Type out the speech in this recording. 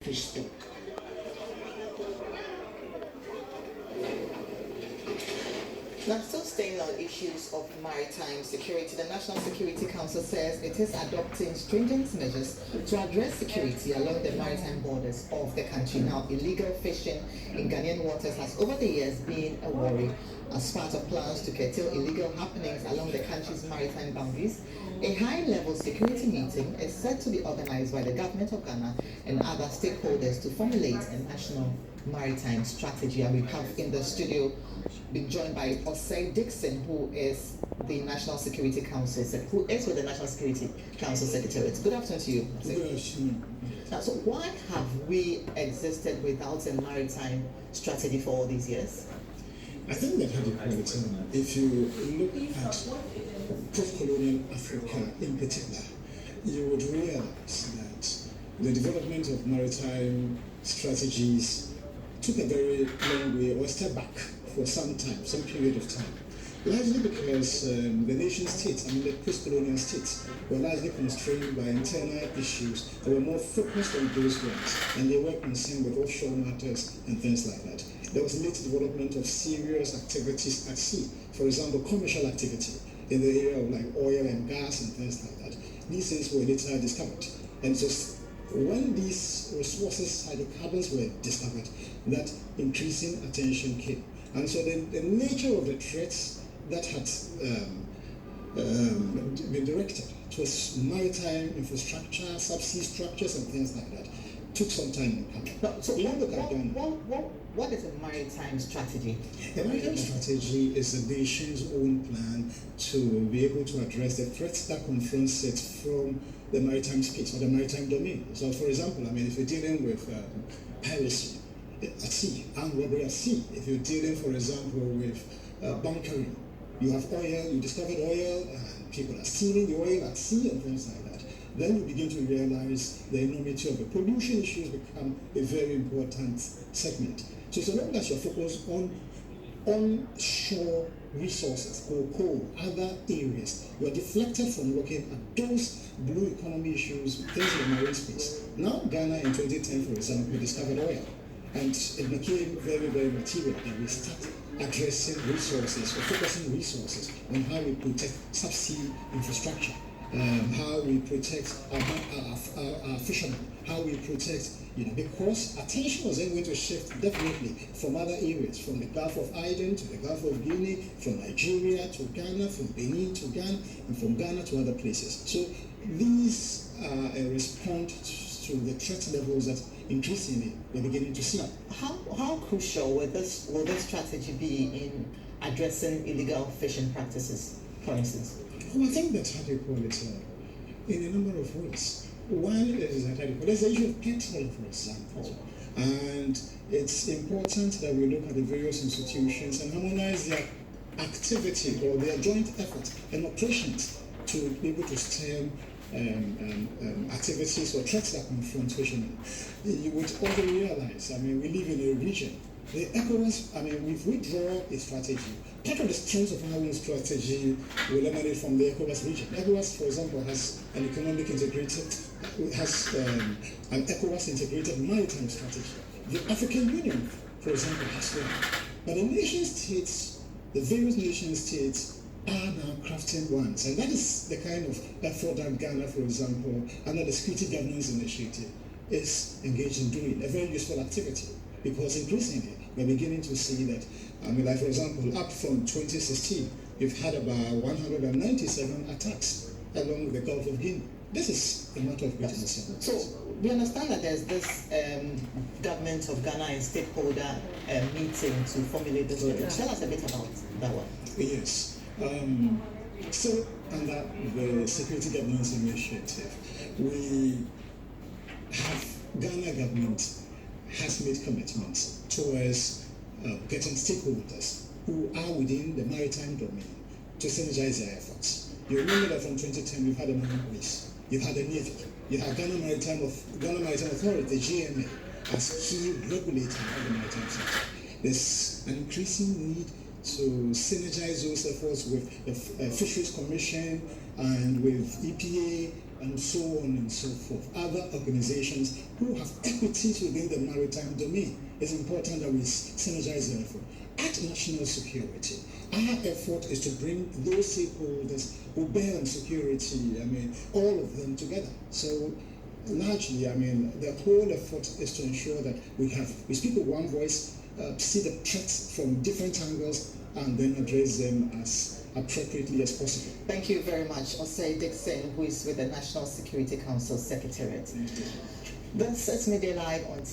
fish stock. Now, still staying on issues of maritime security, the National Security Council says it is adopting stringent measures to address security along the maritime borders of the country. Now, illegal fishing in Ghanaian waters has over the years been a worry as part of plans to curtail illegal happenings along the country's maritime boundaries. A high-level security meeting is set to be organized by the government of Ghana and other stakeholders to formulate a national maritime strategy. And we have in the studio been joined by Osei Dickson, who is the National Security Council, who is with the National Security Council Secretariat. Good afternoon to you. Good afternoon. Now, so why have we existed without a maritime strategy for all these years? I think that if you look at post-colonial Africa in particular, you would realize that the development of maritime strategies took a very long way or step back for some time, some period of time. Largely because the nation states, the post-colonial states, were largely constrained by internal issues. They were more focused on those ones, and they were concerned with offshore matters and things like that. There was late development of serious activities at sea. For example, commercial activity in the area of like oil and gas and things like that. These things were later discovered. And just when these resources, hydrocarbons, were discovered, that increasing attention came. And so the nature of the threats that had been directed towards maritime infrastructure, subsea structures, and things like that took some time in coming. No, so what is a maritime strategy? A maritime strategy is the nation's own plan to be able to address the threats that confronts it from the maritime space or the maritime domain. So, for example, if you're dealing with piracy at sea, armed robbery at sea, if you're dealing, for example, with bunkering, you have oil, you discovered oil, and people are stealing the oil at sea and things like that. Then you begin to realize the enormity of it. Pollution issues become a very important segment. So long as you're focused on onshore resources or coal, other areas, you are deflected from looking at those blue economy issues, things in the marine space. Now, Ghana in 2010, for example, discovered oil, and it became very, very material that we start addressing resources or focusing resources on how we protect subsea infrastructure. How we protect our fishermen, how we protect, because attention was then going to shift definitely from other areas, from the Gulf of Aden to the Gulf of Guinea, from Nigeria to Ghana, from Benin to Ghana, and from Ghana to other places. So these are a response to the threat levels that increasingly we're beginning to see. How crucial will this strategy be in addressing illegal fishing practices, for instance? Well, I think that's how they call it in a number of ways. One is that there's the issue of petrol, for example. And it's important that we look at the various institutions and harmonize their activity or their joint effort and operations to be able to stem activities or threats that confront fishermen. You would also realize, we live in a region. The ECOWAS, if we draw a strategy, part of the strength of our own strategy will emanate from the ECOWAS region. ECOWAS, for example, has an an ECOWAS integrated maritime strategy. The African Union, for example, has one. But the nation states, the various nation states, are now crafting ones. And that is the kind of effort that Ghana, for example, under the Security Governance Initiative, is engaged in doing, a very useful activity. Because increasingly, we're beginning to see that, for example, up from 2016, we've had about 197 attacks along the Gulf of Guinea. This is a matter of great concern. So we understand that there's this government of Ghana and stakeholder meeting to formulate this. Tell us a bit about that one. Yes. So under the Security Governance Initiative, we have Ghana government has made commitments towards getting stakeholders who are within the maritime domain to synergize their efforts. You remember that from 2010 we've had a Marine Police, you've had the Navy, you have Ghana Maritime Authority, the GMA, as key regulator of the maritime sector. There's an increasing need to synergize those efforts with the Fisheries Commission and with EPA and so on and so forth. Other organizations who have equities within the maritime domain. It's important that we synergize the effort. At national security, our effort is to bring those stakeholders who bear on security, all of them together. So largely, the whole effort is to ensure that we speak with one voice, see the threats from different angles, and then address them as appropriately as possible. Thank you very much, Osei Dickson, who is with the National Security Council Secretariat. That's Media Live on